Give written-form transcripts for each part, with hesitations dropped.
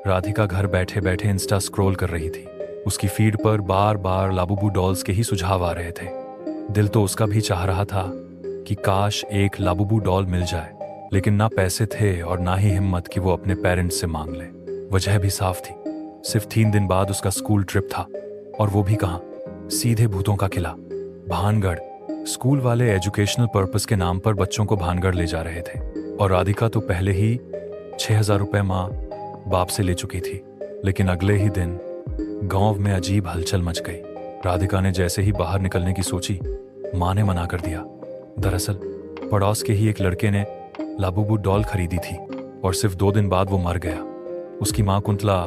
राधिका घर बैठे बैठे इंस्टा स्क्रॉल कर रही थी। उसकी फीड पर बार बार लाबूबू डॉल्स के ही सुझाव आ रहे थे। दिल तो उसका भी चाह रहा था कि काश एक लाबूबू डॉल मिल जाए, लेकिन ना पैसे थे और ना ही हिम्मत कि वो अपने पेरेंट्स से मांग ले। वजह भी साफ थी, सिर्फ 3 दिन बाद उसका स्कूल ट्रिप था, और वो भी कहाँ, सीधे भूतों का किला, भानगढ़। स्कूल वाले एजुकेशनल पर्पस के नाम पर बच्चों को भानगढ़ ले जा रहे थे, और राधिका तो पहले ही 6,000 रुपये माँ बाप से ले चुकी थी। लेकिन अगले ही दिन गांव में अजीब हलचल मच गई। राधिका ने जैसे ही बाहर निकलने की सोची, माँ ने मना कर दिया। दरअसल पड़ोस के ही एक लड़के ने लाबूबू डॉल खरीदी थी, और सिर्फ 2 दिन बाद वो मर गया। उसकी माँ कुंतला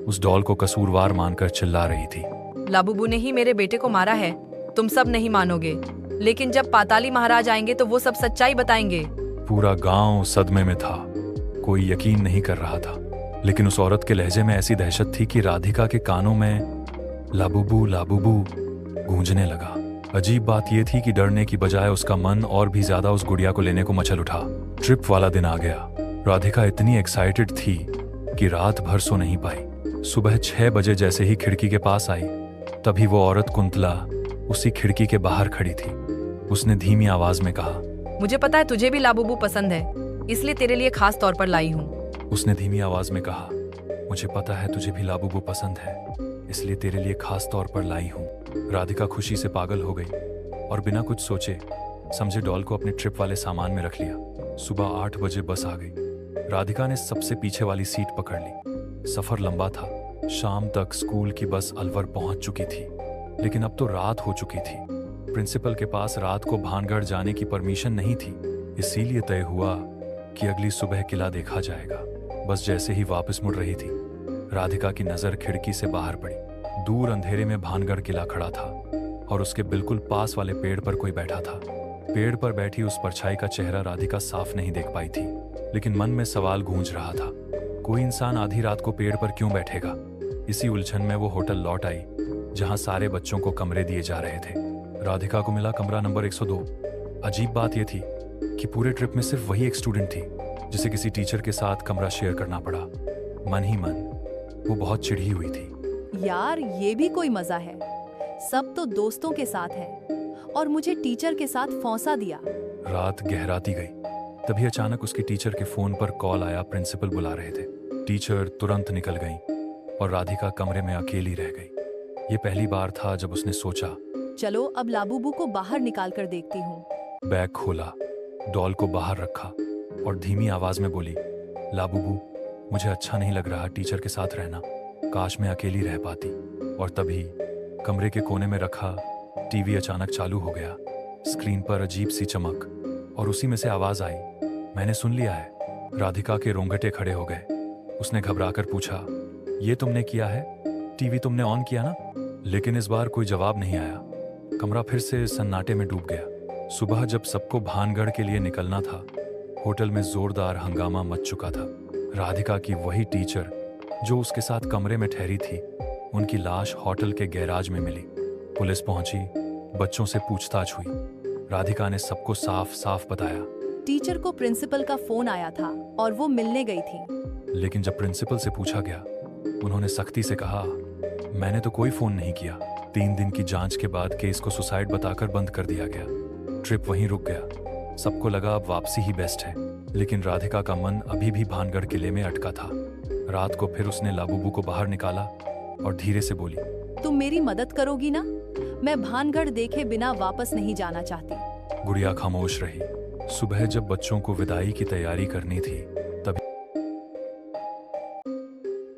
उस डॉल को कसूरवार मानकर चिल्ला रही थी। लाबूबू ने ही मेरे बेटे को मारा है। तुम सब नहीं मानोगे, लेकिन जब पाताली महाराज आएंगे तो वो सब सच्चाई बताएंगे। पूरा गांव सदमे में था, कोई यकीन नहीं कर रहा था। लेकिन उस औरत के लहजे में ऐसी दहशत थी कि राधिका के कानों में लाबूबू लाबूबू गूंजने लगा। अजीब बात यह थी कि डरने की बजाय उसका मन और भी ज्यादा उस गुड़िया को लेने को मचल उठा। ट्रिप वाला दिन आ गया। राधिका इतनी एक्साइटेड थी कि रात भर सो नहीं पाई। सुबह 6 बजे जैसे ही खिड़की के पास आई, तभी वो औरत कुंतला उसी खिड़की के बाहर खड़ी थी। उसने धीमी आवाज में कहा, मुझे पता है तुझे भी लाबूबू पसंद है, इसलिए तेरे लिए खास तौर पर लाई हूँ। उसने धीमी आवाज में कहा, मुझे पता है तुझे भी लाबूबू पसंद है, इसलिए तेरे लिए खास तौर पर लाई हूँ। राधिका खुशी से पागल हो गई और बिना कुछ सोचे समझे डॉल को अपने ट्रिप वाले सामान में रख लिया। सुबह 8 बजे बस आ गई। राधिका ने सबसे पीछे वाली सीट पकड़ ली। सफर लंबा था। शाम तक स्कूल की बस अलवर पहुंच चुकी थी, लेकिन अब तो रात हो चुकी थी। प्रिंसिपल के पास रात को भानगढ़ जाने की परमिशन नहीं थी, इसीलिए तय हुआ कि अगली सुबह किला देखा जाएगा। बस जैसे ही वापस मुड़ रही थी, राधिका की नजर खिड़की से बाहर पड़ी। दूर अंधेरे में भानगढ़ किला खड़ा था, और उसके बिल्कुल पास वाले पेड़ पर कोई बैठा था। पेड़ पर बैठी उस परछाई का चेहरा राधिका साफ नहीं देख पाई थी, लेकिन मन में सवाल गूंज रहा था, कोई इंसान आधी रात को पेड़ पर क्यों बैठेगा। इसी उलझन में वो होटल लौट आई, जहां सारे बच्चों को कमरे दिए जा रहे थे। राधिका को मिला कमरा नंबर 102। अजीब बात यह थी कि पूरे ट्रिप में सिर्फ वही एक स्टूडेंट थी जिसे किसी टीचर के साथ कमरा शेयर करना पड़ा। मन ही मन वो बहुत चिढ़ी हुई थी। यार, ये भी कोई मजा है। सब तो दोस्तों के साथ है और मुझे टीचर के साथ फौंसा दिया। रात गहराती गई, तभी अचानक उसकी टीचर के फोन पर कॉल आया। प्रिंसिपल बुला रहे थे। टीचर तुरंत निकल गई और राधिका कमरे में अकेली रह गई। ये पहली बार था जब उसने सोचा, चलो अब लाबूबू को बाहर निकाल कर देखती हूँ। बैग खोला, डॉल को बाहर रखा और धीमी आवाज में बोली, लाबूबू, मुझे अच्छा नहीं लग रहा टीचर के साथ रहना, काश मैं अकेली रह पाती। और तभी कमरे के कोने में रखा टीवी अचानक चालू हो गया। स्क्रीन पर अजीब सी चमक, और उसी में से आवाज आई, मैंने सुन लिया है। राधिका के रोंगटे खड़े हो गए। उसने घबराकर पूछा, ये तुमने किया है? टीवी तुमने ऑन किया ना? लेकिन इस बार कोई जवाब नहीं आया। कमरा फिर से सन्नाटे में डूब गया। सुबह जब सबको भानगढ़ के लिए निकलना था, होटल में जोरदार हंगामा मच चुका था। राधिका की वही टीचर जो उसके साथ कमरे में ठहरी थी, उनकी लाश होटल के गैराज में मिली। पुलिस पहुंची, बच्चों से पूछताछ हुई। राधिका ने सबको साफ साफ बताया। टीचर को प्रिंसिपल का फोन आया था और वो मिलने गई थी। लेकिन जब प्रिंसिपल से पूछा गया, उन्होंने सख्ती से कहा, मैंने तो कोई फोन नहीं किया। 3 दिन की जांच के बाद केस को सुसाइड बताकर बंद कर दिया गया। ट्रिप वहीं रुक गया। सबको लगा अब वापसी ही बेस्ट है, लेकिन राधिका का मन अभी भी भानगढ़ किले में अटका था। रात को फिर उसने लाबूबू को बाहर निकाला और धीरे से बोली, तुम मेरी मदद करोगी ना? मैं भानगढ़ देखे बिना वापस नहीं जाना चाहती। गुड़िया खामोश रही। सुबह जब बच्चों को विदाई की तैयारी करनी थी,